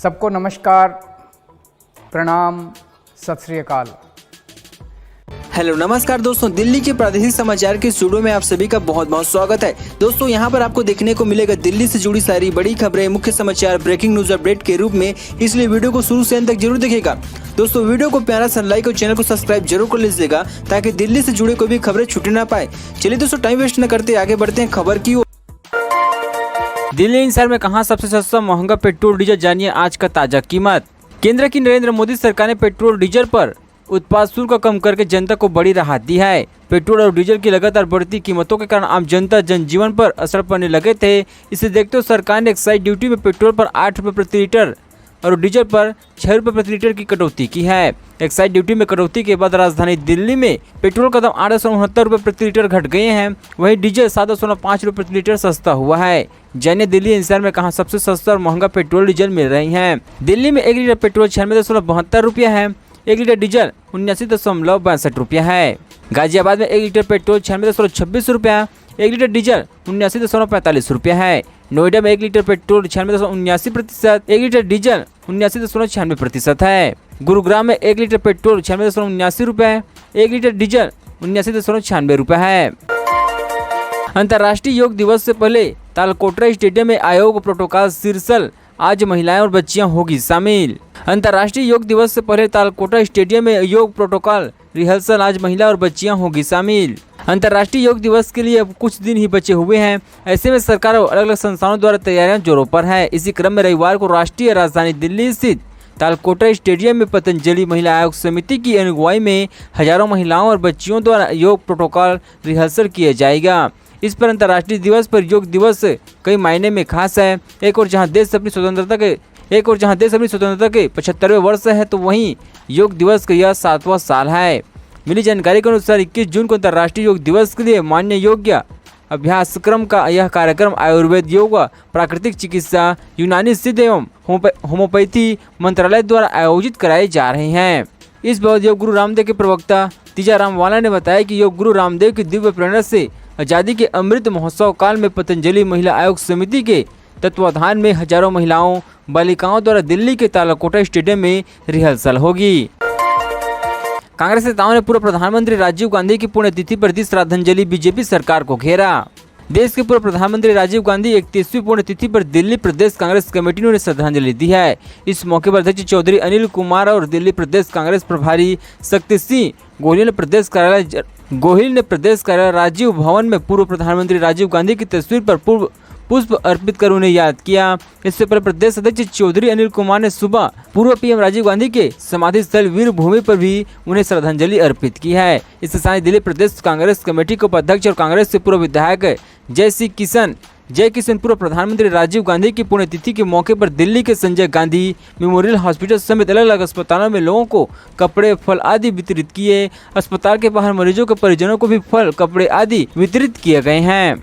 सबको नमस्कार, प्रणाम, सत श्री अकाल। हेलो नमस्कार दोस्तों, दिल्ली के प्रादेशिक समाचार के स्टूडियो में आप सभी का बहुत बहुत स्वागत है। दोस्तों यहाँ पर आपको देखने को मिलेगा दिल्ली से जुड़ी सारी बड़ी खबरें, मुख्य समाचार, ब्रेकिंग न्यूज अपडेट के रूप में, इसलिए वीडियो को शुरू से अंत तक जरूर देखिएगा। दोस्तों वीडियो को प्यारा सा लाइक और चैनल को सब्सक्राइब जरूर कर लीजिएगा ताकि दिल्ली से जुड़े कोई भी खबरें छूटे ना पाए। चलिए दोस्तों टाइम वेस्ट न करते आगे बढ़ते हैं खबर की ओर। दिल्ली शहर में कहां सबसे सस्ता महंगा पेट्रोल डीजल, जानिए आज का ताजा कीमत। केंद्र की नरेंद्र मोदी सरकार ने पेट्रोल डीजल पर उत्पाद शुल्क कम करके जनता को बड़ी राहत दी है। पेट्रोल और डीजल की लगातार बढ़ती कीमतों के कारण आम जनता जनजीवन पर असर पड़ने लगे थे। इसे देखते हुए सरकार ने एक्साइज ड्यूटी में पेट्रोल पर 8 रुपये प्रति लीटर और डीजल पर 6 रुपये प्रति लीटर की कटौती की है। एक्साइज ड्यूटी में कटौती के बाद राजधानी दिल्ली में पेट्रोल का दाम 869 रुपये प्रति लीटर घट गए हैं, वहीं डीजल 705 रुपये प्रति लीटर सस्ता हुआ है। जानिए दिल्ली एनसीआर में कहां सबसे सस्ता और महंगा पेट्रोल डीजल मिल रही हैं। दिल्ली में 1 लीटर पेट्रोल 96.72 रुपया है, 1 लीटर डीजल 79.62 रुपया है। गाजियाबाद में 1 लीटर पेट्रोल 96.26 रुपया, 1 लीटर डीजल 79.45 रुपया है। नोएडा में 1 लीटर पेट्रोल 96.79%, 1 लीटर डीजल 79.96% है। गुरुग्राम में 1 लीटर पेट्रोल 96.79 रुपये, 1 लीटर डीजल 79.96 रुपये है। अंतर्राष्ट्रीय योग दिवस से पहले तालकोटरा स्टेडियम में आयोग प्रोटोकॉल शीर्षक आज महिलाएं और बच्चियां होगी शामिल। अंतर्राष्ट्रीय योग दिवस से पहले तालकोटरा स्टेडियम में योग प्रोटोकॉल रिहर्सल आज महिला और बच्चियां होगी शामिल। अंतर्राष्ट्रीय योग दिवस के लिए अब कुछ दिन ही बचे हुए हैं, ऐसे में सरकार और अलग अलग संस्थानों द्वारा तैयारियां जोरों पर है। इसी क्रम में रविवार को राष्ट्रीय राजधानी दिल्ली स्थित तालकोटरा स्टेडियम में पतंजलि महिला आयोग समिति की अगुवाई में हजारों महिलाओं और बच्चियों द्वारा योग प्रोटोकॉल रिहर्सल किया जाएगा। इस पर अंतर्राष्ट्रीय दिवस पर योग दिवस कई मायने में खास है। एक और जहां देश अपनी स्वतंत्रता के 75वें वर्ष है, तो वहीं योग दिवस का यह 7वां साल है। मिली जानकारी के अनुसार 21 जून को अंतर्राष्ट्रीय योग दिवस के लिए मान्य योग्य अभ्यासक्रम का यह कार्यक्रम आयुर्वेद, योग, प्राकृतिक चिकित्सा, यूनानी सिद्ध एवं होम्योपैथी मंत्रालय द्वारा आयोजित कराए जा रहे हैं। इस बाबत योग गुरु रामदेव के प्रवक्ता तीजाराम वाला ने बताया कि योग गुरु रामदेव की दिव्य प्रेरणा से आज़ादी के अमृत महोत्सव काल में पतंजलि महिला आयोग समिति के तत्वाधान में हजारों महिलाओं बालिकाओं द्वारा दिल्ली के तालकोटरा स्टेडियम में रिहर्सल होगी। कांग्रेस नेताओं ने पूर्व प्रधानमंत्री राजीव गांधी की पुण्यतिथि पर दी श्रद्धांजलि, बीजेपी सरकार को घेरा। देश के पूर्व प्रधानमंत्री राजीव गांधी 31वीं पुण्यतिथि पर दिल्ली प्रदेश कांग्रेस कमेटी ने उन्हें श्रद्धांजलि दी है। इस मौके पर अध्यक्ष चौधरी अनिल कुमार और दिल्ली प्रदेश कांग्रेस प्रभारी शक्ति सिंह गोहिल ने प्रदेश कार्यालय राजीव भवन में पूर्व प्रधानमंत्री राजीव गांधी की तस्वीर पर पुष्प अर्पित कर उन्हें याद किया। इससे पहले प्रदेश अध्यक्ष चौधरी अनिल कुमार ने सुबह पूर्व पीएम राजीव गांधी के समाधि स्थल वीर भूमि पर भी उन्हें श्रद्धांजलि अर्पित की है। इसके साथ ही दिल्ली प्रदेश कांग्रेस कमेटी के उपाध्यक्ष और कांग्रेस से पूर्व विधायक जय किशन पूर्व प्रधानमंत्री राजीव गांधी की पुण्यतिथि के मौके पर दिल्ली के संजय गांधी मेमोरियल हॉस्पिटल समेत अलग अलग अस्पतालों में लोगों को कपड़े, फल आदि वितरित किए। अस्पताल के बाहर मरीजों के परिजनों को भी फल, कपड़े आदि वितरित किए गए हैं।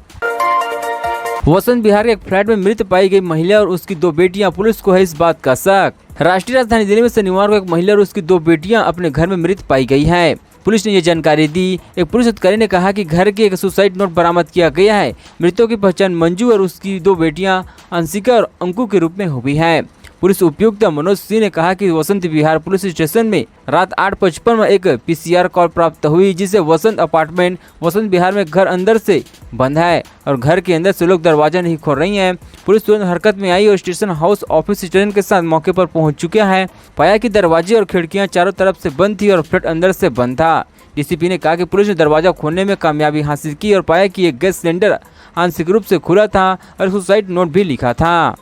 वसंत विहार के एक फ्लैट में मृत पाई गई महिला और उसकी 2 बेटियां, पुलिस को है इस बात का शक। राष्ट्रीय राजधानी दिल्ली में शनिवार को एक महिला और उसकी 2 बेटियां अपने घर में मृत पाई गई है। पुलिस ने यह जानकारी दी। एक पुलिस अधिकारी ने कहा कि घर के एक सुसाइड नोट बरामद किया गया है। मृतकों की पहचान मंजू और उसकी 2 बेटियां अंशिका और अंकु के रूप में हुई है। पुलिस उपायुक्त मनोज सिंह ने कहा कि वसंत विहार पुलिस स्टेशन में रात 8:55 में एक पीसीआर कॉल प्राप्त हुई, जिसे वसंत अपार्टमेंट वसंत विहार में घर अंदर से बंद है और घर के अंदर से लोग दरवाजा नहीं खोल रही हैं। पुलिस तुरंत हरकत में आई और स्टेशन हाउस ऑफिस स्टेशन के साथ मौके पर पहुंच चुका है। पाया कि दरवाजे और खिड़कियां चारों तरफ से बंद थी और फ्लैट अंदर से बंद था। डीसीपी ने कहा कि पुलिस ने दरवाजा खोलने में कामयाबी हासिल की और पाया कि एक गैस सिलेंडर आंशिक रूप से खुला था और सुसाइड नोट भी लिखा था।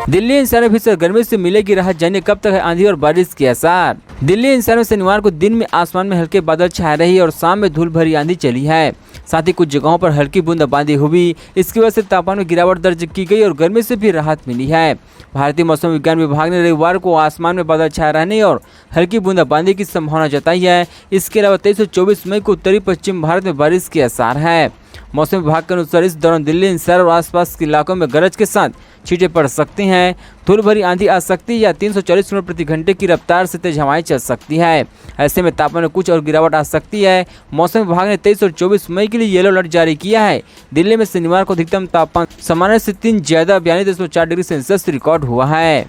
दिल्ली एनसीआर में भीषण गर्मी से मिलेगी राहत, जानिए कब तक है आंधी और बारिश के आसार। दिल्ली एनसीआर में शनिवार को दिन में आसमान में हल्के बादल छाए रही और शाम में धूल भरी आंधी चली है। साथ ही कुछ जगहों पर हल्की बूंदाबांदी हुई। इसकी वजह से तापमान में गिरावट दर्ज की गई और गर्मी से भी राहत मिली है। भारतीय मौसम विज्ञान विभाग ने रविवार को आसमान में बादल छाए रहने और हल्की बूंदाबांदी की संभावना जताई है। इसके अलावा 23 और 24 मई को उत्तरी पश्चिम भारत में बारिश के आसार है। मौसम विभाग के अनुसार इस दौरान दिल्ली एनसीआर और आसपास के इलाकों में गरज के साथ छींटे पड़ सकती हैं। धूल भरी आंधी आ सकती है या 340 किलोमीटर प्रति घंटे की रफ्तार से तेज हवाएं चल सकती है। ऐसे में तापमान में कुछ और गिरावट आ सकती है। मौसम विभाग ने 23 और 24 मई के लिए येलो अलर्ट जारी किया है। दिल्ली में शनिवार को अधिकतम तापमान सामान्य से 3 ज्यादा 42.4 डिग्री सेल्सियस रिकॉर्ड हुआ है।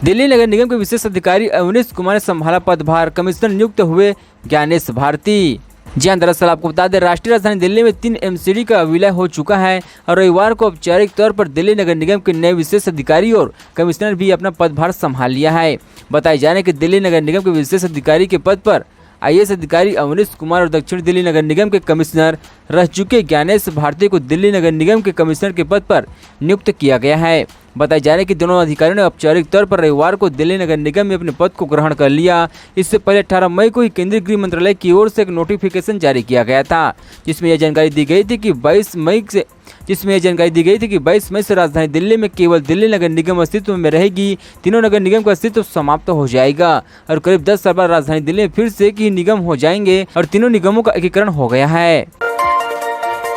दिल्ली नगर निगम के विशेष अधिकारी अवनीश कुमार ने संभाला पदभार, कमिश्नर नियुक्त हुए ज्ञानेश भारती। जी हाँ, दरअसल आपको बता दें, राष्ट्रीय राजधानी दिल्ली में 3 MCD का विलय हो चुका है और रविवार को औपचारिक तौर पर दिल्ली नगर निगम के नए विशेष अधिकारी और कमिश्नर भी अपना पदभार संभाल लिया है। बताया जा रहा है कि दिल्ली नगर निगम के विशेष अधिकारी के पद पर IAS अधिकारी अवनीश कुमार और दक्षिण दिल्ली नगर निगम के कमिश्नर रह चुके ज्ञानेश भारती को दिल्ली नगर निगम के कमिश्नर के पद पर नियुक्त किया गया है। बताया जा रहा है कि दोनों अधिकारियों ने औपचारिक तौर पर रविवार को दिल्ली नगर निगम में अपने पद को ग्रहण कर लिया। इससे पहले 18 मई को ही केंद्रीय गृह मंत्रालय की ओर से एक नोटिफिकेशन जारी किया गया था, जिसमें यह जानकारी दी गई थी कि 22 मई से राजधानी दिल्ली में केवल दिल्ली नगर निगम अस्तित्व में रहेगी। तीनों नगर निगम का अस्तित्व समाप्त हो जाएगा और करीब 10 साल बाद राजधानी दिल्ली में फिर से एक ही निगम हो जाएंगे और तीनों निगमों का एकीकरण हो गया है।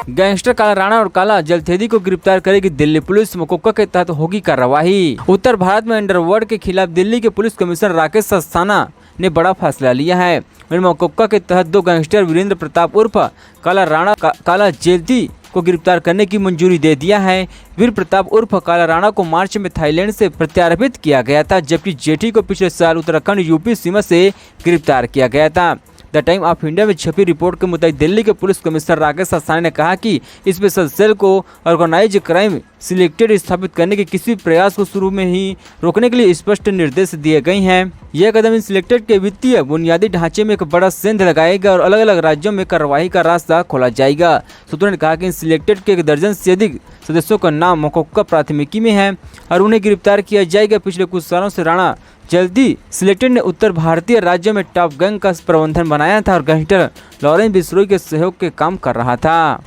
गैंगस्टर काला राणा और काला जलथेदी को गिरफ्तार करेगी दिल्ली पुलिस, मकोका के तहत होगी कार्रवाई। उत्तर भारत में अंडरवर्ल्ड के खिलाफ दिल्ली के पुलिस कमिश्नर राकेश अस्थाना ने बड़ा फैसला लिया है। मकोका के तहत 2 गैंगस्टर वीरेंद्र प्रताप उर्फ काला राणा काला जेठी को गिरफ्तार करने की मंजूरी दे दिया है। वीर प्रताप उर्फ काला राणा को मार्च में थाईलैंड से प्रत्यार्पित किया गया था, जबकि जेठी को पिछले साल उत्तराखंड यूपी सीमा से गिरफ्तार किया गया था। द टाइम ऑफ इंडिया में छपी रिपोर्ट के मुताबिक दिल्ली के पुलिस कमिश्नर राकेश अस्थाना ने कहा कि स्पेशल सेल को ऑर्गेनाइज क्राइम सिलेक्टेड स्थापित करने के किसी प्रयास को शुरू में ही रोकने के लिए स्पष्ट निर्देश दिए गए हैं। यह कदम इन सिलेक्टेड के वित्तीय बुनियादी ढांचे में एक बड़ा सेंध लगाएगा और अलग अलग राज्यों में कार्रवाई का रास्ता खोला जाएगा। सूत्रों ने कहा कि इन सिलेक्टेड के 1 दर्जन से अधिक सदस्यों का नाम मकोका प्राथमिकी में है और उन्हें गिरफ्तार किया जाएगा। पिछले कुछ सालों से राणा जल्दी सिलेक्टेड ने उत्तर भारतीय राज्यों में टॉप गैंग का प्रबंधन बनाया था और गैंगस्टर लॉरेंस बिश्नोई के सहयोग के काम कर रहा था।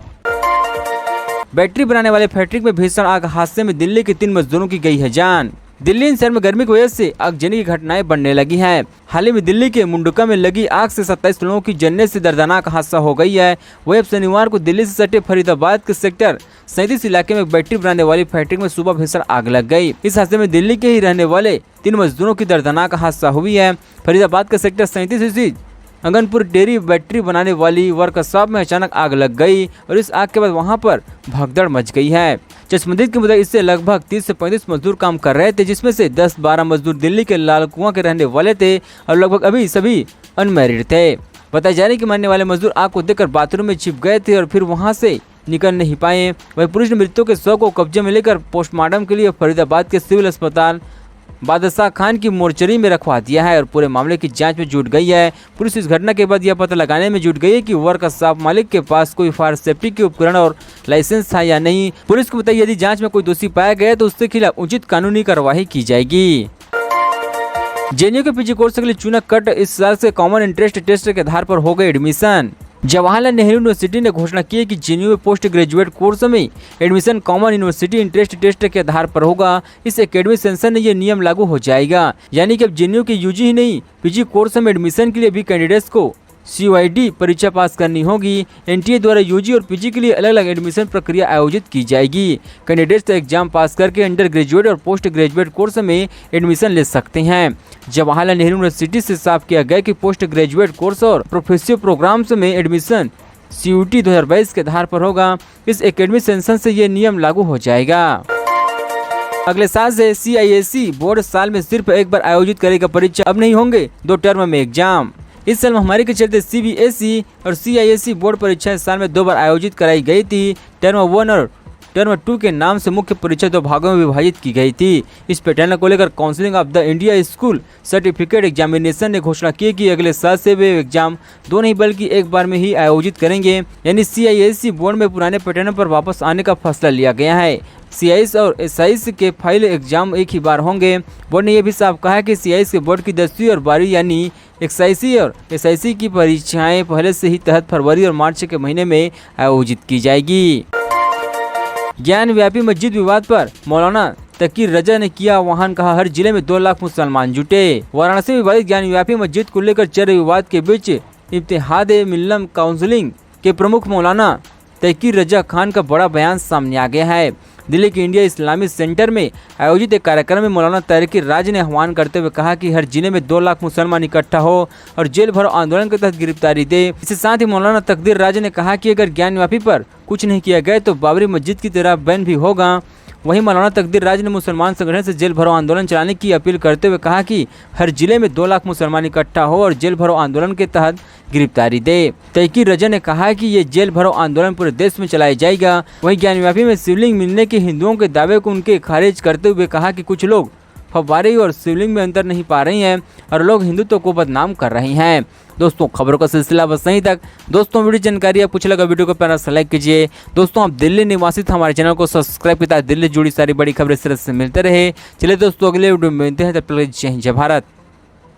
बैटरी बनाने वाले फैक्ट्री में भीषण आग हादसे में दिल्ली के 3 मजदूरों की गई है जान। दिल्ली शहर में गर्मी की वजह से आगजनी की घटनाएं बढ़ने लगी हैं। हाल ही में दिल्ली के मुंडका में लगी आग से 27 लोगों की जलने से दर्दनाक हादसा हो गई है। वही अब शनिवार को दिल्ली से सटे फरीदाबाद के सेक्टर 37 इलाके में बैटरी बनाने वाली फैक्ट्री में सुबह भीषण आग लग गई। इस हादसे में दिल्ली के ही रहने वाले 3 मजदूरों की दर्दनाक हादसा हुई है। फरीदाबाद के सेक्टर 37 स्थित अंगनपुर डेयरी बैटरी बनाने वाली वर्कशॉप में अचानक आग लग गई और इस आग के बाद वहां पर भगदड़ मच गई है। चश्मदीद के मुताबिक इससे लगभग 30 से 35 मजदूर काम कर रहे थे, जिसमें से 10-12 मजदूर दिल्ली के लाल कुआं के रहने वाले थे और लगभग अभी सभी अनमैरिड थे। बताया जा रहा है कि मरने वाले मजदूर आग को देखकर बाथरूम में छिप गए थे और फिर वहां से निकल नहीं पाए। वही पुलिस ने मृतकों के शव को कब्जे में लेकर पोस्टमार्टम के लिए फरीदाबाद के सिविल अस्पताल बादशाह खान की मोर्चरी में रखवा दिया है और पूरे मामले की जांच में जुट गई है। पुलिस इस घटना के बाद यह पता लगाने में जुट गई है कि वर्कशॉप मालिक के पास कोई फायर सेफ्टी के उपकरण और लाइसेंस था या नहीं। पुलिस को बताया यदि जांच में कोई दोषी पाया गया तो उसके खिलाफ उचित कानूनी कार्रवाई की जाएगी। JNU के PG कोर्स के लिए चुना कट इस साल से कॉमन इंटरेस्ट टेस्ट के आधार पर हो गए एडमिशन। जवाहरलाल नेहरू यूनिवर्सिटी ने घोषणा की है कि JNU में पोस्ट ग्रेजुएट कोर्स में admission common university interest test के आधार पर होगा। इस एकेडमिक सेंसन में ये नियम लागू हो जाएगा, यानी कि अब JNU के UG ही नहीं PG कोर्स में एडमिशन के लिए भी कैंडिडेट्स को COID परीक्षा पास करनी होगी। NTA द्वारा UG और PG के लिए अलग अलग एडमिशन प्रक्रिया आयोजित की जाएगी। कैंडिडेट्स एग्जाम पास करके अंडर ग्रेजुएट और पोस्ट ग्रेजुएट कोर्स में एडमिशन ले सकते हैं। जवाहरलाल नेहरू यूनिवर्सिटी से साफ किया गया कि पोस्ट ग्रेजुएट कोर्स और प्रोफेसिव प्रोग्राम्स में एडमिशन CUET 2022 के आधार पर होगा। इस एकेडमिक सेंसन से ये नियम लागू हो जाएगा। अगले साल से CISE बोर्ड साल में सिर्फ एक बार आयोजित करेगा परीक्षा, अब नहीं होंगे 2 टर्म में एग्जाम। इस साल महामारी के चलते CBSE और CISE बोर्ड परीक्षाएं साल में 2 बार आयोजित कराई गई थी। टर्म 1 और टर्म 2 के नाम से मुख्य परीक्षा 2 भागों में विभाजित की गई थी। इस पैटर्न को लेकर counselling of the India school certificate examination ने घोषणा की कि अगले साल से वे एग्जाम 2 नहीं बल्कि एक बार में ही आयोजित करेंगे, यानी CISE बोर्ड में पुराने पैटर्न पर वापस आने का फैसला लिया गया है। CIS और SIS के फाइल एग्जाम एक ही बार होंगे। बोर्ड ने यह भी साफ कहा है कि CIS के बोर्ड की 10वीं और 12वीं यानी XIC और SIC की परीक्षाएं पहले से ही तहत फरवरी और मार्च के महीने में आयोजित की जाएगी। ज्ञान व्यापी मस्जिद विवाद पर मौलाना तकी रजा ने किया आह्वान, कहा हर जिले में 2 लाख मुसलमान जुटे। वाराणसी में विवादित ज्ञान व्यापी मस्जिद को लेकर चल रहे विवाद के बीच इत्तेहाद मिल्लत काउंसिलिंग के प्रमुख मौलाना तकी रजा खान का बड़ा बयान सामने आ गया है। दिल्ली के इंडिया इस्लामिक सेंटर में आयोजित एक कार्यक्रम में मौलाना तकी राज ने आह्वान करते हुए कहा कि हर जिले में 2 लाख मुसलमान इकट्ठा हो और जेल भरो आंदोलन के तहत गिरफ्तारी दे। इसके साथ ही मौलाना तकदीर राज ने कहा कि अगर ज्ञान व्यापी पर कुछ नहीं किया गया तो बाबरी मस्जिद की तरह बैन भी होगा। वहीं मौलाना तकदीर राज ने मुसलमान संगठन से जेल भरो आंदोलन चलाने की अपील करते हुए कहा कि हर जिले में 2 लाख मुसलमान इकट्ठा हो और जेल भरो आंदोलन के तहत गिरफ्तारी दे। तहकीर रजा ने कहा कि ये जेल भरो आंदोलन पूरे देश में चलाया जाएगा। वहीं ज्ञानवापी में शिवलिंग मिलने के हिंदुओं के दावे को उनके खारिज करते हुए कहा कि कुछ लोग फव्वारे और शिवलिंग में अंतर नहीं पा रही हैं और लोग हिंदुत्व को बदनाम कर रहे हैं। दोस्तों खबरों का सिलसिला बस यहीं तक। दोस्तों वीडियो जानकारी आपको अच्छा लगा वीडियो को प्यारा सा लाइक कीजिए। दोस्तों आप दिल्ली निवासी हमारे चैनल को सब्सक्राइब कीजिए, दिल्ली जुड़ी सारी बड़ी खबरें सिरे से मिलते रहे। चलिए दोस्तों अगले वीडियो में मिलते हैं, तब तक जय हिंद जय भारत।